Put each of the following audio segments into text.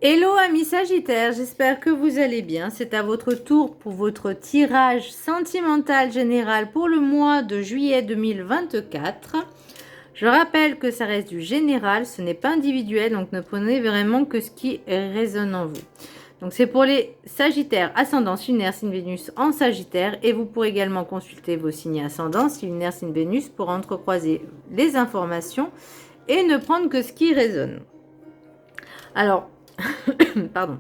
Hello amis Sagittaires, j'espère que vous allez bien. C'est à votre tour pour votre tirage sentimental général pour le mois de juillet 2024. Je rappelle que ça reste du général, ce n'est pas individuel, donc ne prenez vraiment que ce qui résonne en vous. Donc c'est pour les Sagittaires, ascendant, lunaire, signe Vénus en Sagittaire, et vous pourrez également consulter vos signes ascendants, signe lunaire, signe Vénus, pour entrecroiser les informations et ne prendre que ce qui résonne. Alors, pardon.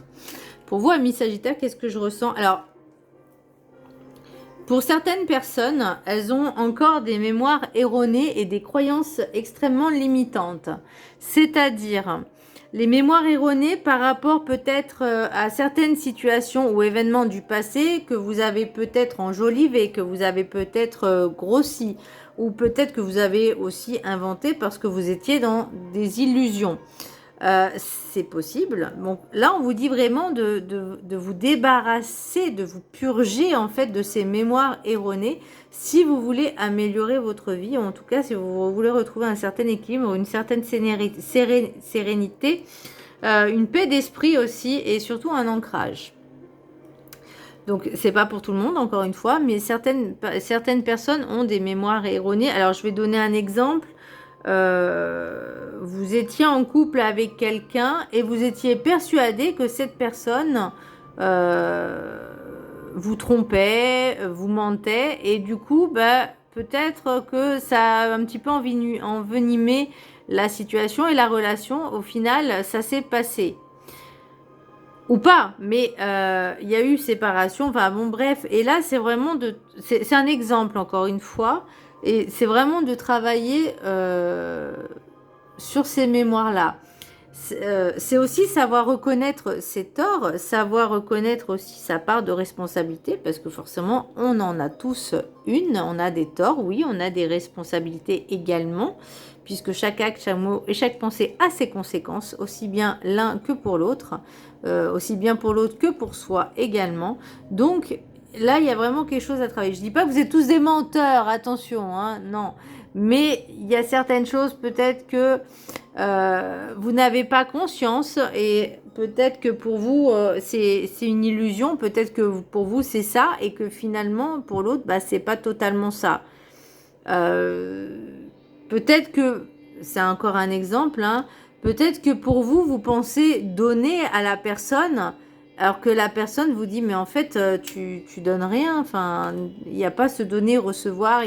Pour vous, amis Sagittaires, qu'est-ce que je ressens? Alors, pour certaines personnes, elles ont encore des mémoires erronées et des croyances extrêmement limitantes. C'est-à-dire, les mémoires erronées par rapport peut-être à certaines situations ou événements du passé que vous avez peut-être enjolivé, que vous avez peut-être grossi, ou peut-être que vous avez aussi inventé parce que vous étiez dans des illusions. C'est possible. Bon, là, on vous dit vraiment de vous débarrasser, de vous purger en fait de ces mémoires erronées si vous voulez améliorer votre vie, ou en tout cas si vous voulez retrouver un certain équilibre, une certaine sérénité, une paix d'esprit aussi et surtout un ancrage. Donc, c'est pas pour tout le monde, encore une fois, mais certaines personnes ont des mémoires erronées. Alors, je vais donner un exemple. Vous étiez en couple avec quelqu'un et vous étiez persuadé que cette personne vous trompait, vous mentait, et du coup, peut-être que ça a un petit peu envenimé la situation et la relation. Au final, ça s'est passé. Ou pas, mais il y a eu séparation, enfin bon bref, et là c'est vraiment c'est un exemple encore une fois, et c'est vraiment de travailler sur ces mémoires-là. C'est aussi savoir reconnaître ses torts, savoir reconnaître aussi sa part de responsabilité, parce que forcément on en a tous une, on a des torts, oui, on a des responsabilités également, puisque chaque acte, chaque mot et chaque pensée a ses conséquences, aussi bien l'un que pour l'autre, aussi bien pour l'autre que pour soi également. Donc là, il y a vraiment quelque chose à travailler. Je ne dis pas que vous êtes tous des menteurs, attention, hein, non. Mais il y a certaines choses peut-être que vous n'avez pas conscience, et peut-être que pour vous c'est une illusion, peut-être que pour vous c'est ça, et que finalement pour l'autre c'est pas totalement ça. Peut-être que, c'est encore un exemple, hein, peut-être que pour vous, vous pensez donner à la personne, alors que la personne vous dit, mais en fait, tu donnes rien, enfin, il n'y a pas ce donner-recevoir,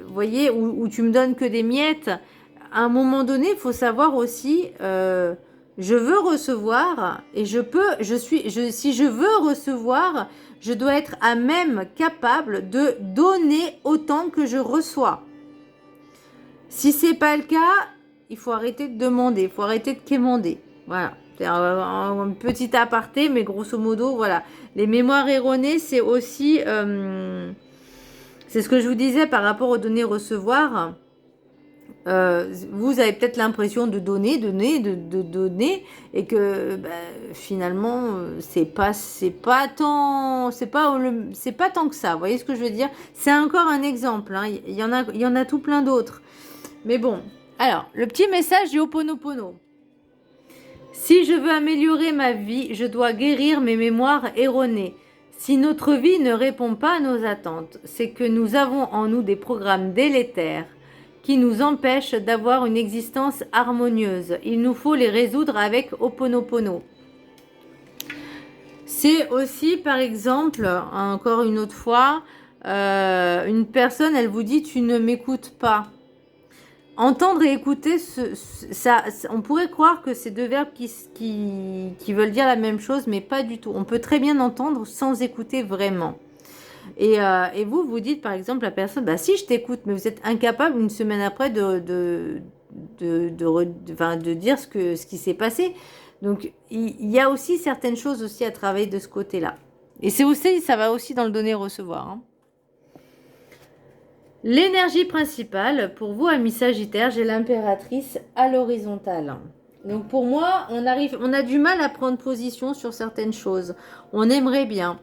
vous voyez, où tu me donnes que des miettes. À un moment donné, il faut savoir aussi, je veux recevoir, et si je veux recevoir, je dois être à même capable de donner autant que je reçois. Si c'est pas le cas, il faut arrêter de demander, il faut arrêter de quémander. Voilà. C'est un petit aparté, mais grosso modo, voilà. Les mémoires erronées, c'est aussi... c'est ce que je vous disais par rapport aux données-recevoir. Vous avez peut-être l'impression de donner, de donner, et que finalement, c'est pas tant que ça. Vous voyez ce que je veux dire? C'est encore un exemple, hein. Il y en a tout plein d'autres. Mais bon, alors, le petit message du Ho'oponopono. Si je veux améliorer ma vie, je dois guérir mes mémoires erronées. Si notre vie ne répond pas à nos attentes, c'est que nous avons en nous des programmes délétères qui nous empêchent d'avoir une existence harmonieuse. Il nous faut les résoudre avec Ho'oponopono. C'est aussi, par exemple, encore une autre fois, une personne, elle vous dit « tu ne m'écoutes pas ». Entendre et écouter, on pourrait croire que c'est deux verbes qui veulent dire la même chose, mais pas du tout. On peut très bien entendre sans écouter vraiment. Et vous dites par exemple à la personne, si je t'écoute, mais vous êtes incapable une semaine après de dire ce qui s'est passé. Donc il y a aussi certaines choses aussi à travailler de ce côté-là. Et c'est aussi, ça va aussi dans le donner-recevoir, hein. L'énergie principale, pour vous, amis Sagittaire, j'ai l'impératrice à l'horizontale. Donc pour moi, on a du mal à prendre position sur certaines choses. On aimerait bien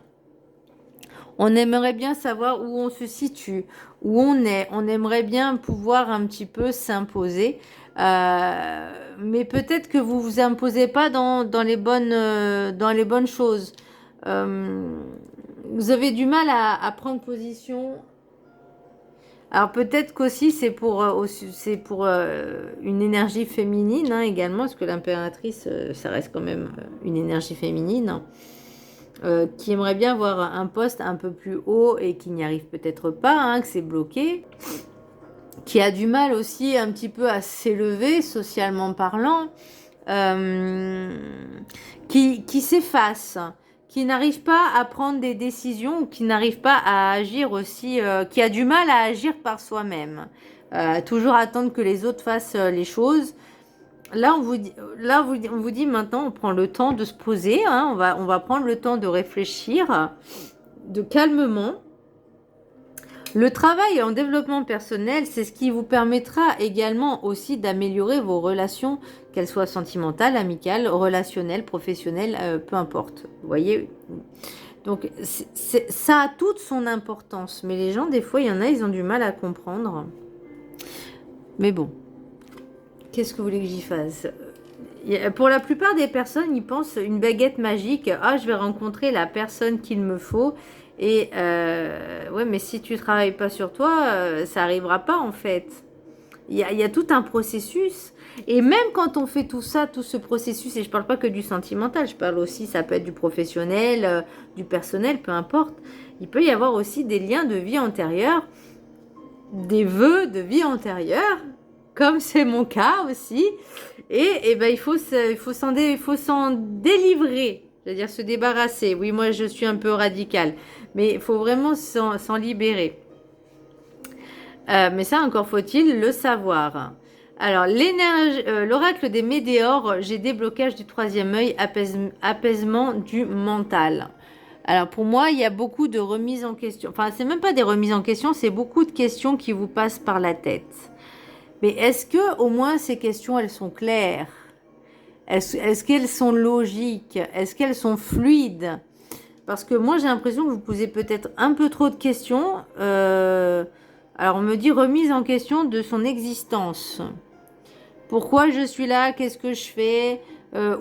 savoir où on se situe, où on est. On aimerait bien pouvoir un petit peu s'imposer. Mais peut-être que vous vous imposez pas dans les bonnes choses. Vous avez du mal à prendre position. Alors peut-être qu'aussi c'est pour une énergie féminine hein, également, parce que l'impératrice, ça reste quand même une énergie féminine, qui aimerait bien avoir un poste un peu plus haut et qui n'y arrive peut-être pas, hein, que c'est bloqué, qui a du mal aussi un petit peu à s'élever socialement parlant, qui s'efface, qui n'arrive pas à prendre des décisions ou qui n'arrive pas à agir aussi, qui a du mal à agir par soi-même, toujours attendre que les autres fassent les choses. Là, on vous dit maintenant, on prend le temps de se poser, hein, on va prendre le temps de réfléchir, de calmement. Le travail en développement personnel, c'est ce qui vous permettra également aussi d'améliorer vos relations, qu'elles soient sentimentales, amicales, relationnelles, professionnelles, peu importe. Vous voyez? Donc, ça a toute son importance. Mais les gens, des fois, il y en a, ils ont du mal à comprendre. Mais bon, qu'est-ce que vous voulez que j'y fasse? Pour la plupart des personnes, ils pensent une baguette magique. Ah, je vais rencontrer la personne qu'il me faut. Et ouais, mais si tu travailles pas sur toi, ça arrivera pas en fait. Il y a tout un processus. Et même quand on fait tout ça, tout ce processus, et je parle pas que du sentimental, je parle aussi, ça peut être du professionnel, du personnel, peu importe. Il peut y avoir aussi des liens de vie antérieure, des vœux de vie antérieure, comme c'est mon cas aussi. Et ben, il faut s'en délivrer. C'est-à-dire se débarrasser. Oui, moi, je suis un peu radicale. Mais il faut vraiment s'en libérer. Mais ça, encore faut-il le savoir. Alors, l'oracle des météores, j'ai déblocage du troisième œil, apaisement du mental. Alors, pour moi, il y a beaucoup de remises en question. Enfin, c'est même pas des remises en question, c'est beaucoup de questions qui vous passent par la tête. Mais est-ce que, au moins, ces questions, elles sont claires? Est-ce qu'elles sont logiques? Est-ce qu'elles sont fluides? Parce que moi, j'ai l'impression que vous posez peut-être un peu trop de questions. Alors, on me dit remise en question de son existence. Pourquoi je suis là? Qu'est-ce que je fais?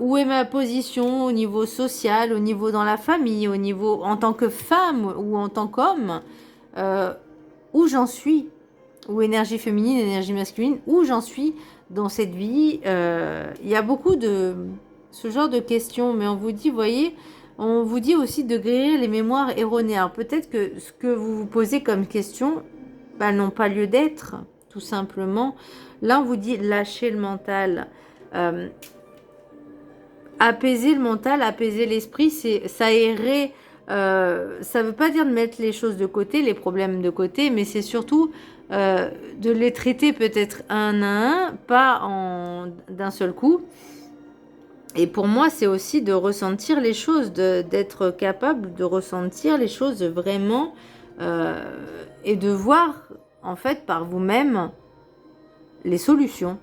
Où est ma position au niveau social, au niveau dans la famille, au niveau en tant que femme ou en tant qu'homme? Où j'en suis? Ou énergie féminine, énergie masculine? Où j'en suis dans cette vie? Il y a beaucoup de ce genre de questions, mais on vous dit, voyez, on vous dit aussi de guérir les mémoires erronées. Alors peut-être que ce que vous vous posez comme question, bah, n'ont pas lieu d'être, tout simplement. Là, on vous dit lâcher le mental. Apaiser le mental, apaiser l'esprit, c'est s'aérer. Ça ne veut pas dire de mettre les choses de côté, les problèmes de côté, mais c'est surtout de les traiter peut-être un à un, pas d'un seul coup. Et pour moi, c'est aussi de ressentir les choses, d'être capable de ressentir les choses vraiment et de voir en fait par vous-même les solutions.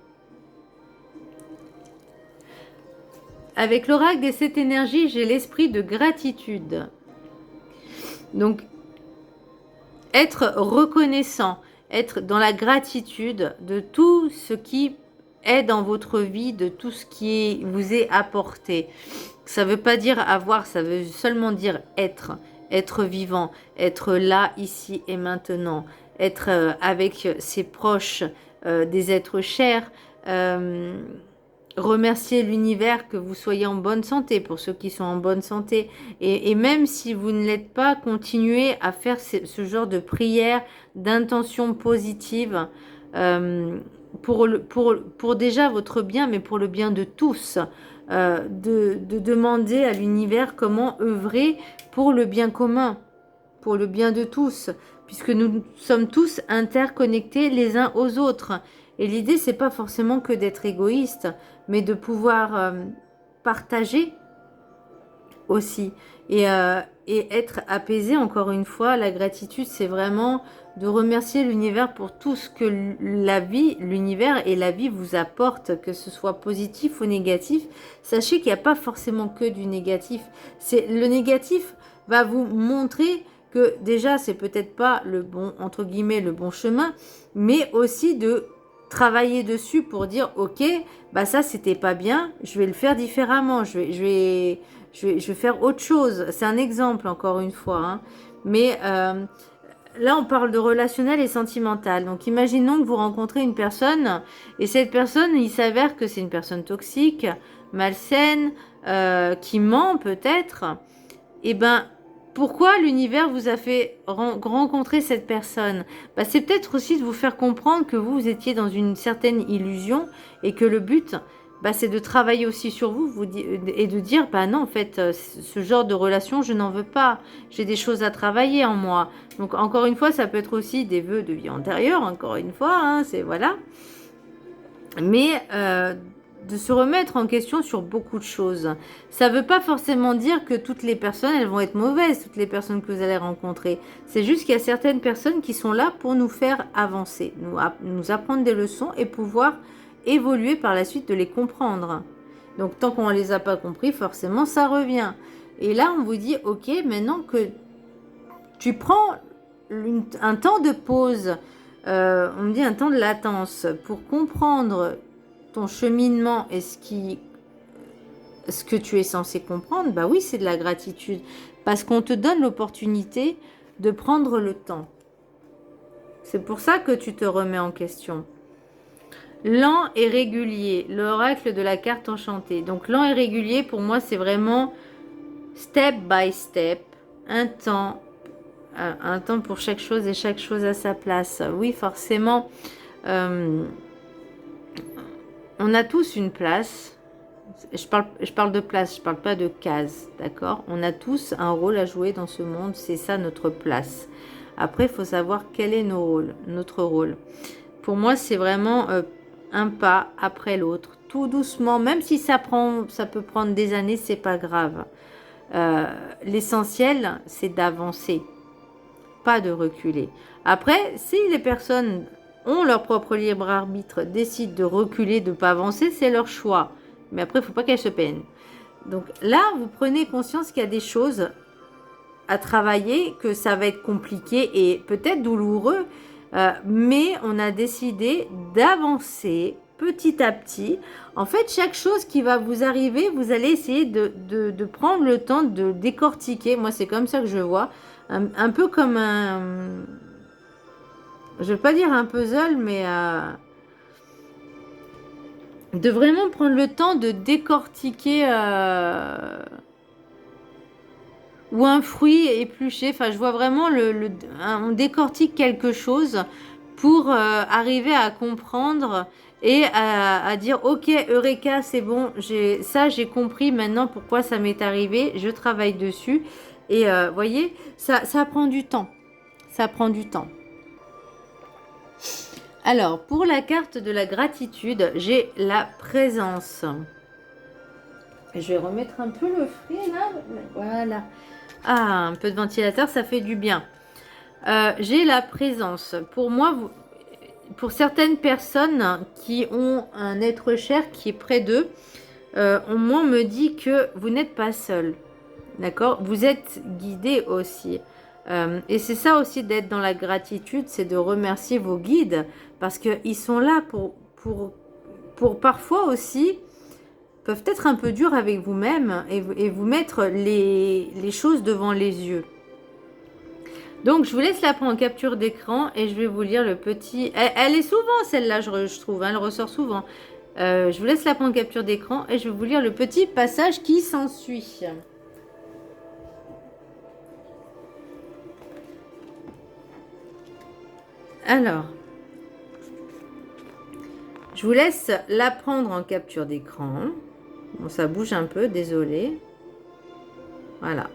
Avec l'oracle des 7 énergies, j'ai l'esprit de gratitude. Donc, être reconnaissant, être dans la gratitude de tout ce qui est dans votre vie, de tout ce qui vous est apporté. Ça ne veut pas dire avoir, ça veut seulement dire être vivant, être là, ici et maintenant, être avec ses proches, des êtres chers, remercier l'univers que vous soyez en bonne santé, pour ceux qui sont en bonne santé. Et même si vous ne l'êtes pas, continuez à faire ce genre de prière, d'intention positive pour déjà votre bien, mais pour le bien de tous. De demander à l'univers comment œuvrer pour le bien commun, pour le bien de tous, puisque nous sommes tous interconnectés les uns aux autres. Et l'idée, c'est pas forcément que d'être égoïste, mais de pouvoir partager aussi et être apaisé. Encore une fois, la gratitude, c'est vraiment de remercier l'univers pour tout ce que la vie, l'univers et la vie vous apportent, que ce soit positif ou négatif. Sachez qu'il n'y a pas forcément que du négatif. Le négatif va vous montrer que déjà, c'est peut-être pas le bon, entre guillemets, le bon chemin, mais aussi de travailler dessus pour dire, ok, bah ça c'était pas bien, je vais le faire différemment, je vais faire autre chose. C'est un exemple encore une fois, hein. Mais là, on parle de relationnel et sentimental. Donc, imaginons que vous rencontrez une personne et cette personne, il s'avère que c'est une personne toxique, malsaine, qui ment peut-être. Eh ben, pourquoi l'univers vous a fait rencontrer cette personne? Bah, c'est peut-être aussi de vous faire comprendre que vous étiez dans une certaine illusion et que le but, bah, c'est de travailler aussi sur vous, et de dire, bah non, en fait, ce genre de relation, je n'en veux pas. J'ai des choses à travailler en moi. Donc, encore une fois, ça peut être aussi des vœux de vie antérieure, encore une fois, hein, c'est voilà. Mais de se remettre en question sur beaucoup de choses. Ça ne veut pas forcément dire que toutes les personnes, elles vont être mauvaises, toutes les personnes que vous allez rencontrer. C'est juste qu'il y a certaines personnes qui sont là pour nous faire avancer, nous apprendre des leçons et pouvoir évoluer par la suite, de les comprendre. Donc tant qu'on ne les a pas compris, forcément, ça revient. Et là, on vous dit, ok, maintenant que tu prends un temps de pause, on me dit un temps de latence, pour comprendre ton cheminement et ce que tu es censé comprendre, bah oui, c'est de la gratitude. Parce qu'on te donne l'opportunité de prendre le temps. C'est pour ça que tu te remets en question. Lent et régulier, l'oracle de la carte enchantée. Donc lent et régulier, pour moi, c'est vraiment step by step, un temps pour chaque chose et chaque chose à sa place. Oui, forcément, on a tous une place. Je parle de place, je parle pas de case, d'accord? On a tous un rôle à jouer dans ce monde, c'est ça notre place. Après, il faut savoir quel est notre rôle. Pour moi, c'est vraiment un pas après l'autre, tout doucement, même si ça peut prendre des années, c'est pas grave. L'essentiel, c'est d'avancer, pas de reculer. Après, si les personnes ont leur propre libre arbitre, décident de reculer, de ne pas avancer, c'est leur choix. Mais après, il ne faut pas qu'elles se peignent. Donc là, vous prenez conscience qu'il y a des choses à travailler, que ça va être compliqué et peut-être douloureux, mais on a décidé d'avancer petit à petit. En fait, chaque chose qui va vous arriver, vous allez essayer de prendre le temps de décortiquer. Moi, c'est comme ça que je vois. Un peu comme un... Je ne veux pas dire un puzzle, mais... de vraiment prendre le temps de décortiquer... ou un fruit épluché. Enfin, je vois vraiment on décortique quelque chose pour arriver à comprendre et à dire ok, Eureka, c'est bon, j'ai compris maintenant pourquoi ça m'est arrivé, je travaille dessus. Et voyez, ça prend du temps. Ça prend du temps. Alors, pour la carte de la gratitude, j'ai la présence. Je vais remettre un peu le fruit là. Voilà. Ah, un peu de ventilateur, ça fait du bien. J'ai la présence. Pour moi, pour certaines personnes qui ont un être cher qui est près d'eux, moi, on me dit que vous n'êtes pas seul. D'accord? Vous êtes guidé aussi. Et c'est ça aussi d'être dans la gratitude, c'est de remercier vos guides parce qu'ils sont là pour parfois aussi, peuvent être un peu durs avec vous-même et vous mettre les choses devant les yeux. Donc, je vous laisse la prendre en capture d'écran et je vais vous lire le petit... Elle est souvent, celle-là, je trouve, hein, elle ressort souvent. Je vous laisse la prendre en capture d'écran et je vais vous lire le petit passage qui s'ensuit. Alors, je vous laisse la prendre en capture d'écran. Bon, ça bouge un peu, désolé. Voilà.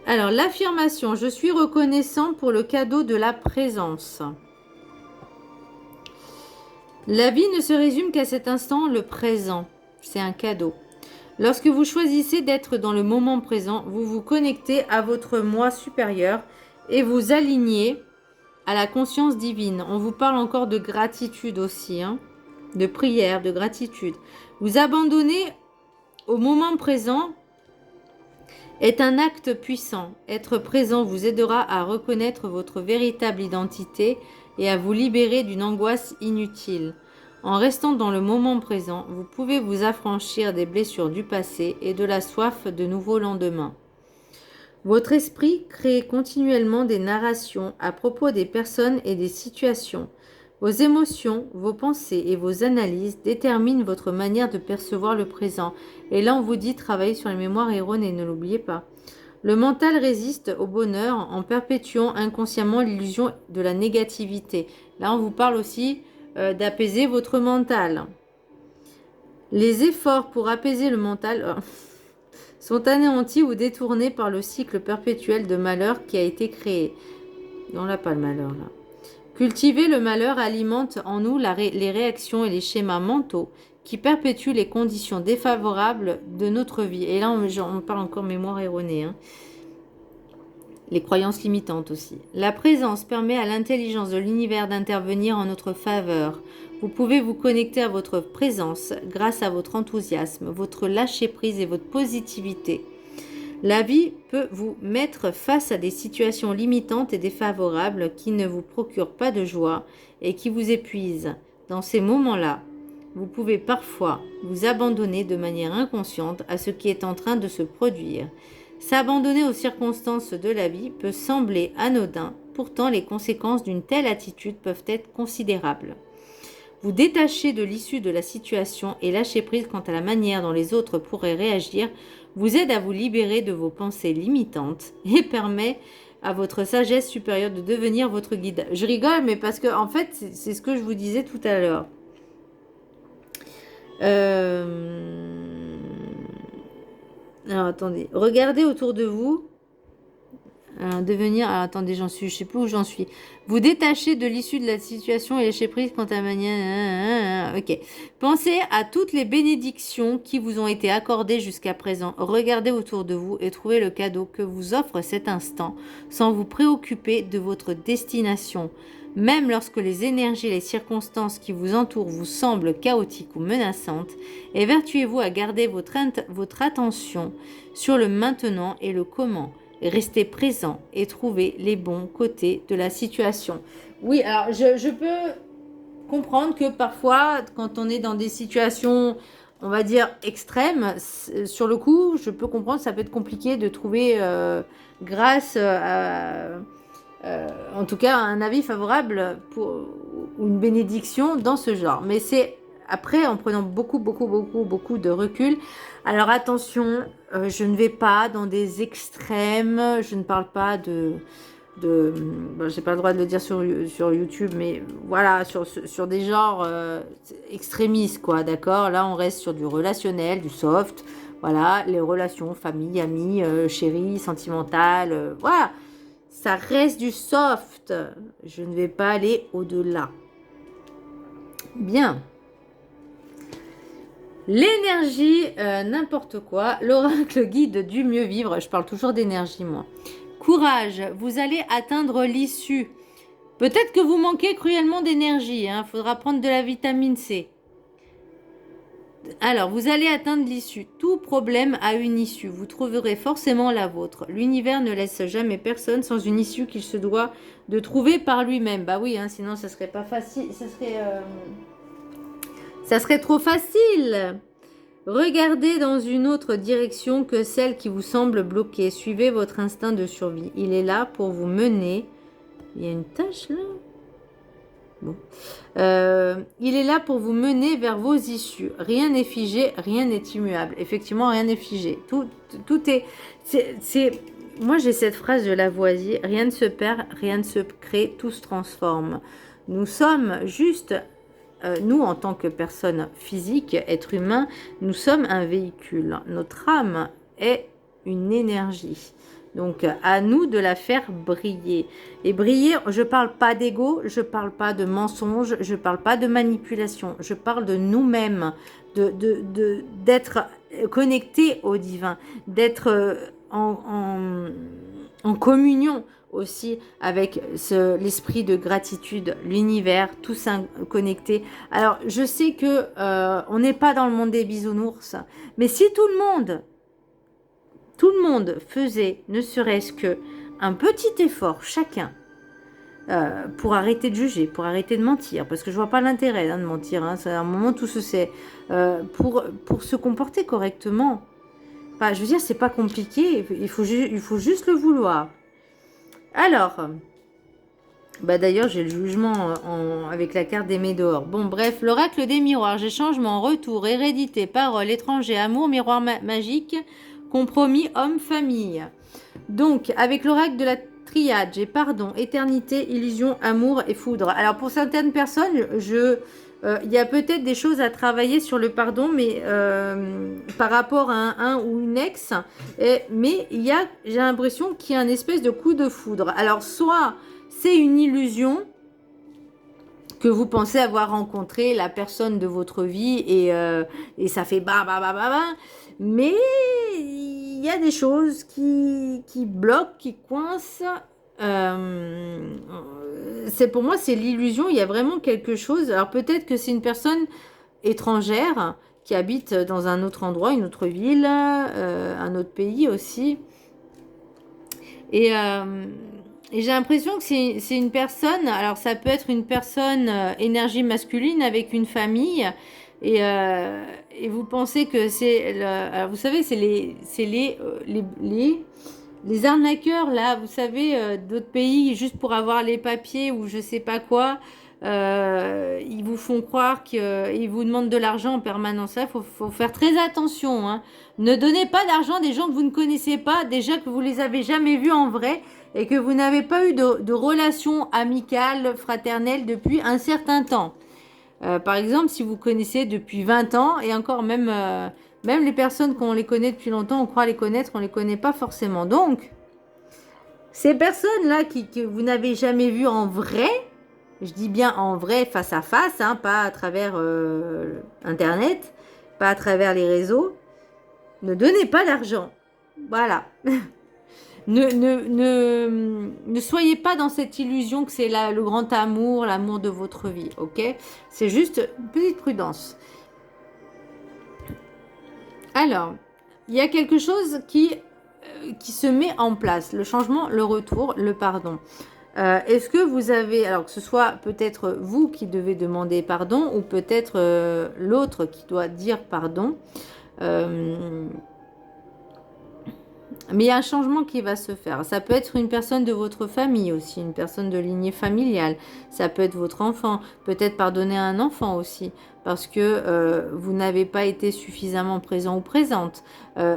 Alors, l'affirmation, je suis reconnaissant pour le cadeau de la présence. La vie ne se résume qu'à cet instant, le présent. C'est un cadeau. Lorsque vous choisissez d'être dans le moment présent, vous vous connectez à votre moi supérieur et vous alignez à la conscience divine. On vous parle encore de gratitude aussi, hein, de prière, de gratitude. Vous abandonnez au moment présent est un acte puissant. Être présent vous aidera à reconnaître votre véritable identité et à vous libérer d'une angoisse inutile. En restant dans le moment présent, vous pouvez vous affranchir des blessures du passé et de la soif de nouveaux lendemains. Votre esprit crée continuellement des narrations à propos des personnes et des situations. Vos émotions, vos pensées et vos analyses déterminent votre manière de percevoir le présent. Et là, on vous dit travailler sur les mémoires erronées, ne l'oubliez pas. Le mental résiste au bonheur en perpétuant inconsciemment l'illusion de la négativité. Là, on vous parle aussi d'apaiser votre mental. Les efforts pour apaiser le mental sont anéantis ou détournés par le cycle perpétuel de malheur qui a été créé. On n'a pas le malheur là. Cultiver le malheur alimente en nous les réactions et les schémas mentaux qui perpétuent les conditions défavorables de notre vie. Et là, on parle encore mémoire erronée. Les croyances limitantes aussi. La présence permet à l'intelligence de l'univers d'intervenir en notre faveur. Vous pouvez vous connecter à votre présence grâce à votre enthousiasme, votre lâcher-prise et votre positivité. La vie peut vous mettre face à des situations limitantes et défavorables qui ne vous procurent pas de joie et qui vous épuisent. Dans ces moments-là, vous pouvez parfois vous abandonner de manière inconsciente à ce qui est en train de se produire. S'abandonner aux circonstances de la vie peut sembler anodin, pourtant les conséquences d'une telle attitude peuvent être considérables. Vous détacher de l'issue de la situation et lâcher prise quant à la manière dont les autres pourraient réagir vous aide à vous libérer de vos pensées limitantes et permet à votre sagesse supérieure de devenir votre guide. Je rigole, mais parce que en fait, c'est ce que je vous disais tout à l'heure. Alors, attendez. Regardez autour de vous. Alors, attendez, je sais plus où j'en suis. Vous détachez de l'issue de la situation et lâchez prise quant à la manière. Ok. Pensez à toutes les bénédictions qui vous ont été accordées jusqu'à présent. Regardez autour de vous et trouvez le cadeau que vous offre cet instant sans vous préoccuper de votre destination. Même lorsque les énergies et les circonstances qui vous entourent vous semblent chaotiques ou menaçantes, évertuez-vous à garder votre attention sur le maintenant et le comment. Restez présent et trouvez les bons côtés de la situation. Oui, alors je peux comprendre que parfois, quand on est dans des situations, on va dire, extrêmes, sur le coup, je peux comprendre que ça peut être compliqué de trouver, grâce à... en tout cas, un avis favorable ou une bénédiction dans ce genre. Mais c'est après, en prenant beaucoup de recul. Alors attention, je ne vais pas dans des extrêmes. Je ne parle pas bon, j'ai pas le droit de le dire sur YouTube, mais voilà, sur des genres extrémistes, quoi, d'accord. Là, on reste sur du relationnel, du soft. Voilà, les relations, famille, amis, chérie, sentimentales, voilà. Ça reste du soft. Je ne vais pas aller au-delà. Bien. L'énergie, n'importe quoi. L'oracle guide du mieux vivre. Je parle toujours d'énergie, moi. Courage. Vous allez atteindre l'issue. Peut-être que vous manquez cruellement d'énergie. Il faudra prendre de la vitamine C. Alors, vous allez atteindre l'issue. Tout problème a une issue. Vous trouverez forcément la vôtre. L'univers ne laisse jamais personne sans une issue qu'il se doit de trouver par lui-même. Bah oui, sinon ça serait pas facile. Ça serait trop facile. Regardez dans une autre direction que celle qui vous semble bloquée. Suivez votre instinct de survie. Il est là pour vous mener. Il y a une tâche là. Bon. Il est là pour vous mener vers vos issues. Rien n'est figé, rien n'est immuable. Effectivement, rien n'est figé. Tout est... Moi, j'ai cette phrase de Lavoisier. Rien ne se perd, rien ne se crée, tout se transforme. Nous sommes juste... nous, en tant que personne physique, être humain, nous sommes un véhicule. Notre âme est une énergie. Donc, à nous de la faire briller. Et briller, je ne parle pas d'ego, je ne parle pas de mensonge, je ne parle pas de manipulation. Je parle de nous-mêmes, d'être connecté au divin, d'être en communion aussi avec l'esprit de gratitude, l'univers, tout ça connecté. Alors, je sais que on n'est pas dans le monde des bisounours, mais si tout le monde faisait ne serait-ce que un petit effort chacun pour arrêter de juger, pour arrêter de mentir, parce que je vois pas l'intérêt de mentir, hein, à un moment tout se sait, pour se comporter correctement. Enfin, je veux dire, c'est pas compliqué, il faut juste le vouloir. Alors, bah d'ailleurs, j'ai le jugement avec la carte des Médor. Bon, bref, l'oracle des miroirs, j'ai changement, retour, hérédité, parole, étranger, amour, miroir magique, compromis, homme, famille. Donc, avec l'oracle de la triade, j'ai pardon, éternité, illusion, amour et foudre. Alors, pour certaines personnes, il y a peut-être des choses à travailler sur le pardon, mais par rapport à un ou une ex, mais j'ai l'impression qu'il y a une espèce de coup de foudre. Alors, soit c'est une illusion que vous pensez avoir rencontré la personne de votre vie et ça fait bah, mais il y a des choses qui bloquent, qui coincent. Pour moi, c'est l'illusion. Il y a vraiment quelque chose. Alors peut-être que c'est une personne étrangère qui habite dans un autre endroit, une autre ville, un autre pays aussi. Et j'ai l'impression que c'est une personne, alors ça peut être une personne énergie masculine avec une famille, et vous pensez que alors vous savez, c'est les arnaqueurs, là, vous savez, d'autres pays, juste pour avoir les papiers ou je sais pas quoi, ils vous font croire qu'ils vous demandent de l'argent en permanence. Il faut faire très attention, hein. Ne donnez pas d'argent à des gens que vous ne connaissez pas, déjà que vous les avez jamais vus en vrai et que vous n'avez pas eu de relation amicale, fraternelle depuis un certain temps. Par exemple, si vous connaissez depuis 20 ans, et encore même les personnes qu'on les connaît depuis longtemps, on croit les connaître, on ne les connaît pas forcément. Donc, ces personnes-là que vous n'avez jamais vues en vrai, je dis bien en vrai, face à face, hein, pas à travers Internet, pas à travers les réseaux, ne donnez pas d'argent. Voilà. Ne soyez pas dans cette illusion que c'est le grand amour, l'amour de votre vie, ok? C'est juste une petite prudence. Alors, il y a quelque chose qui se met en place, le changement, le retour, le pardon. Est-ce que vous avez, alors que ce soit peut-être vous qui devez demander pardon ou peut-être l'autre qui doit dire pardon, mais il y a un changement qui va se faire. Ça peut être une personne de votre famille aussi, une personne de lignée familiale. Ça peut être votre enfant. Peut-être pardonner à un enfant aussi. Parce que vous n'avez pas été suffisamment présent ou présente.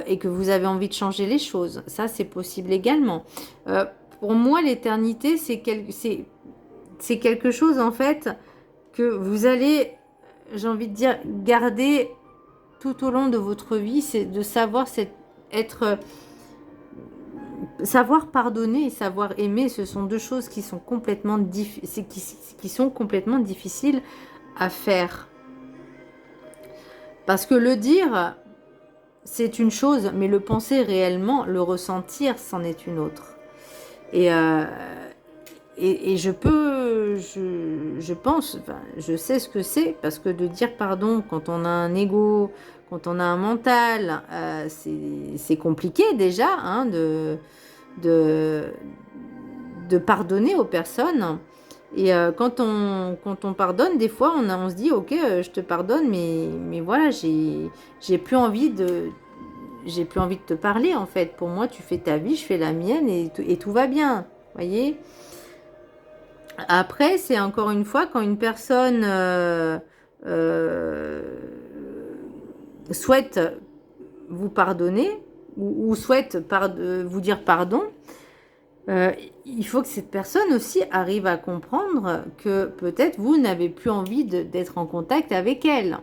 Et que vous avez envie de changer les choses. Ça, c'est possible également. Pour moi, l'éternité, c'est quelque chose, en fait, que vous allez, j'ai envie de dire, garder tout au long de votre vie. C'est de savoir savoir pardonner et savoir aimer, ce sont deux choses qui sont complètement difficiles à faire. Parce que le dire, c'est une chose, mais le penser réellement, le ressentir, c'en est une autre. Et je pense, enfin, je sais ce que c'est, parce que de dire pardon quand on a un ego, quand on a un mental, c'est compliqué déjà, hein, de pardonner aux personnes. Et quand on pardonne, des fois, on se dit, ok, je te pardonne, mais voilà, j'ai plus envie de te parler, en fait. Pour moi, tu fais ta vie, je fais la mienne, et tout va bien, voyez. Après, c'est encore une fois, quand une personne souhaite vous pardonner, ou souhaite vous dire pardon, il faut que cette personne aussi arrive à comprendre que peut-être vous n'avez plus envie d'être en contact avec elle.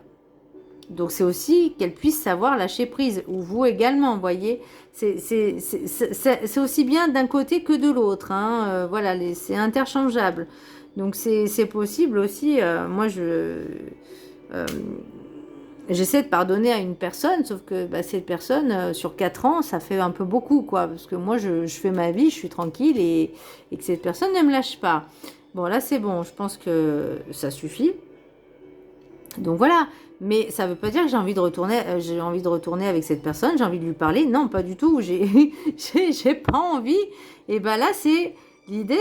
Donc c'est aussi qu'elle puisse savoir lâcher prise, ou vous également, vous voyez. C'est aussi bien d'un côté que de l'autre, hein. Voilà, c'est interchangeable. Donc c'est possible aussi, moi j'essaie de pardonner à une personne, sauf que cette personne, sur 4 ans, ça fait un peu beaucoup, quoi. Parce que moi, je fais ma vie, je suis tranquille, et que cette personne ne me lâche pas. Bon, là, c'est bon, je pense que ça suffit. Donc voilà, mais ça ne veut pas dire que j'ai envie de retourner avec cette personne, j'ai envie de lui parler. Non, pas du tout, j'ai pas envie. Et là, l'idée,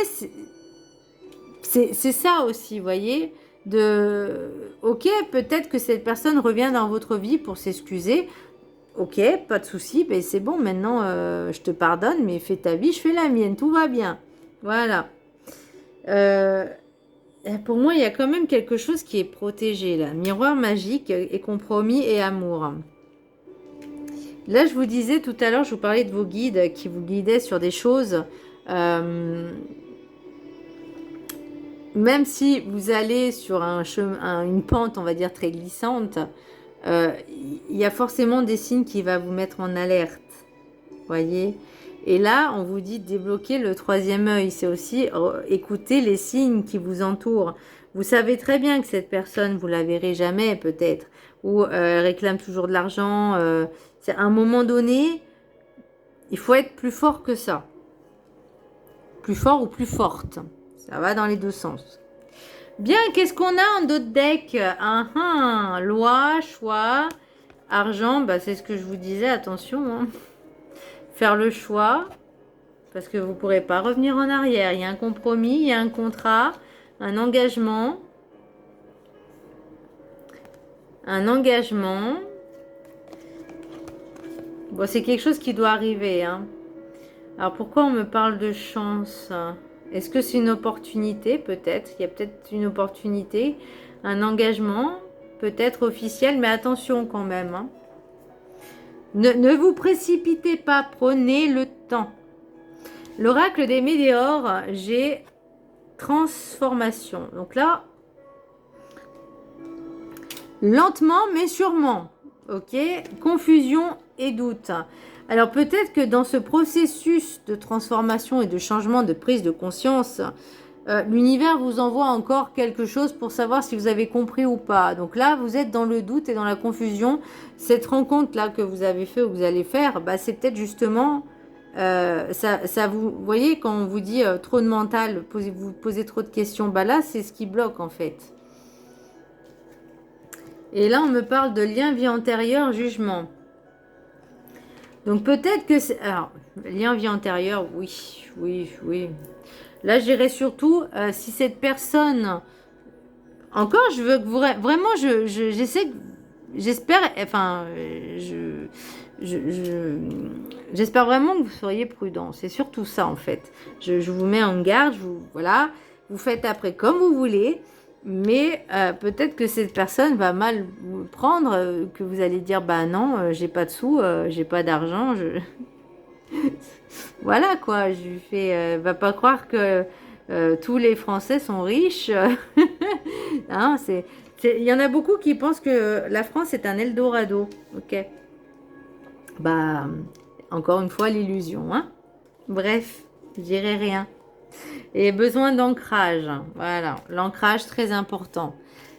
C'est ça aussi, vous voyez, ok, peut-être que cette personne revient dans votre vie pour s'excuser. Ok, pas de souci, ben c'est bon, maintenant je te pardonne, mais fais ta vie, je fais la mienne, tout va bien. Voilà. Euh, pour moi, il y a quand même quelque chose qui est protégé là. Miroir magique et compromis et amour. Là, je vous disais tout à l'heure, je vous parlais de vos guides qui vous guidaient sur des choses. Euh, Même si vous allez sur un chemin, une pente, on va dire, très glissante, il y a forcément des signes qui vont vous mettre en alerte. Voyez. Et là, on vous dit de débloquer le troisième œil. C'est aussi écouter les signes qui vous entourent. Vous savez très bien que cette personne, vous la verrez jamais peut-être. Ou elle réclame toujours de l'argent. C'est à un moment donné, il faut être plus fort que ça. Plus fort ou plus forte. Ça va dans les deux sens. Bien, qu'est-ce qu'on a en d'autres decks? Loi, choix, argent, bah, c'est ce que je vous disais, attention. Hein. Faire le choix, parce que vous ne pourrez pas revenir en arrière. Il y a un compromis, il y a un contrat, un engagement. Un engagement. Bon, c'est quelque chose qui doit arriver. Hein. Alors, pourquoi on me parle de chance? Est-ce que c'est une opportunité? Peut-être. Il y a peut-être une opportunité. Un engagement, peut-être officiel, mais attention quand même. Hein. Ne vous précipitez pas, prenez le temps. L'oracle des météores, j'ai transformation. Donc là, lentement mais sûrement. Ok, confusion et doute. Alors peut-être que dans ce processus de transformation et de changement, de prise de conscience, l'univers vous envoie encore quelque chose pour savoir si vous avez compris ou pas. Donc là, vous êtes dans le doute et dans la confusion. Cette rencontre-là que vous avez fait ou que vous allez faire, bah, c'est peut-être justement... ça vous voyez, quand on vous dit trop de mental, vous posez trop de questions, bah là, c'est ce qui bloque en fait. Et là, on me parle de lien vie antérieure, jugement. Donc peut-être que c'est... Alors, lien vie antérieure, oui. Là, je dirais surtout, si cette personne... Encore, je veux que vous... Vraiment, j'essaie... J'espère... Enfin, j'espère vraiment que vous seriez prudent. C'est surtout ça, en fait. Je vous mets en garde, voilà. Vous faites après comme vous voulez. Mais peut-être que cette personne va mal vous prendre, que vous allez dire, bah non, j'ai pas de sous, j'ai pas d'argent, voilà quoi, je lui fais, va pas croire que tous les Français sont riches. Hein, il y en a beaucoup qui pensent que la France est un Eldorado, ok. Bah, encore une fois, l'illusion, hein. Bref, je dirais rien. Et besoin d'ancrage. Voilà, l'ancrage très important.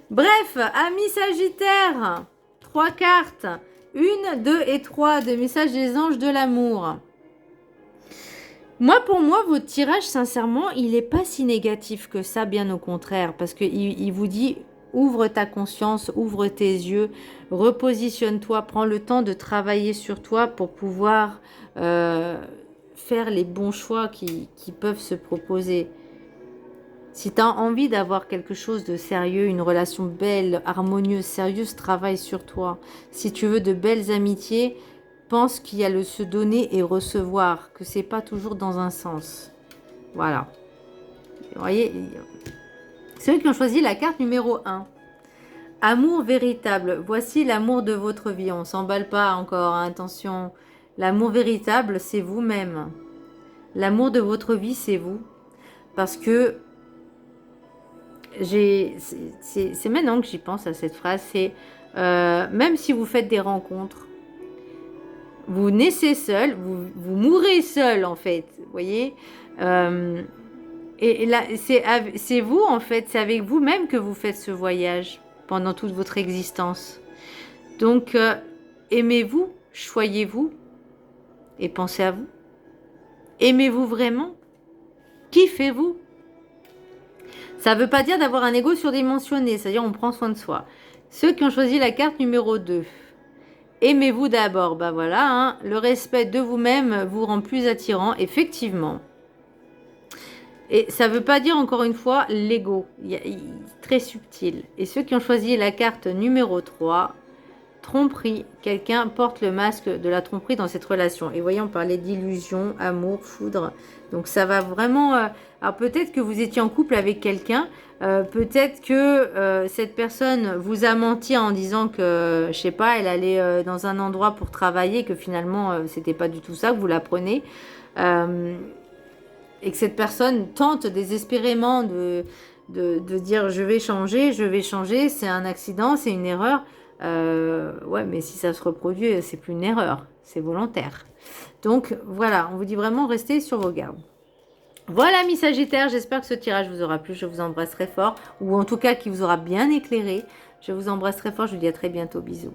Bref, amis Sagittaire, 3 cartes. 1, 2 et 3 de messages des anges de l'amour. Pour moi, votre tirage, sincèrement, il n'est pas si négatif que ça, bien au contraire. Parce qu'il vous dit, ouvre ta conscience, ouvre tes yeux, repositionne-toi, prends le temps de travailler sur toi pour pouvoir... faire les bons choix qui peuvent se proposer. Si tu as envie d'avoir quelque chose de sérieux, une relation belle, harmonieuse, sérieuse, travaille sur toi. Si tu veux de belles amitiés, pense qu'il y a le se donner et recevoir, que c'est pas toujours dans un sens. Voilà. Vous voyez, ceux qui ont choisi la carte numéro 1. Amour véritable. Voici l'amour de votre vie. On s'emballe pas encore, hein, attention. L'amour véritable, c'est vous-même. L'amour de votre vie, c'est vous. Parce que c'est maintenant que j'y pense à cette phrase. C'est même si vous faites des rencontres, vous naissez seul, vous mourrez seul en fait. Vous voyez et là, c'est vous en fait. C'est avec vous-même que vous faites ce voyage pendant toute votre existence. Donc, aimez-vous, choyez-vous et pensez à vous. Aimez-vous vraiment? Kiffez-vous? Ça ne veut pas dire d'avoir un ego surdimensionné, c'est-à-dire on prend soin de soi. Ceux qui ont choisi la carte numéro 2. Aimez-vous d'abord, bah voilà, hein, le respect de vous-même vous rend plus attirant, effectivement. Et ça ne veut pas dire, encore une fois, l'ego. Très subtil. Et ceux qui ont choisi la carte numéro 3, tromperie. Quelqu'un porte le masque de la tromperie dans cette relation. Et voyez, on parlait d'illusion, amour, foudre. Donc ça va vraiment... alors peut-être que vous étiez en couple avec quelqu'un. Peut-être que cette personne vous a menti en disant que, je sais pas, elle allait dans un endroit pour travailler, que finalement, c'était pas du tout ça, que vous l'apprenez. Et que cette personne tente désespérément de dire je vais changer, c'est un accident, c'est une erreur. Ouais, mais si ça se reproduit, c'est plus une erreur, c'est volontaire. Donc voilà, on vous dit vraiment restez sur vos gardes. Voilà, mes Sagittaires, j'espère que ce tirage vous aura plu, je vous embrasse très fort, ou en tout cas qui vous aura bien éclairé. Je vous embrasse très fort, je vous dis à très bientôt, bisous.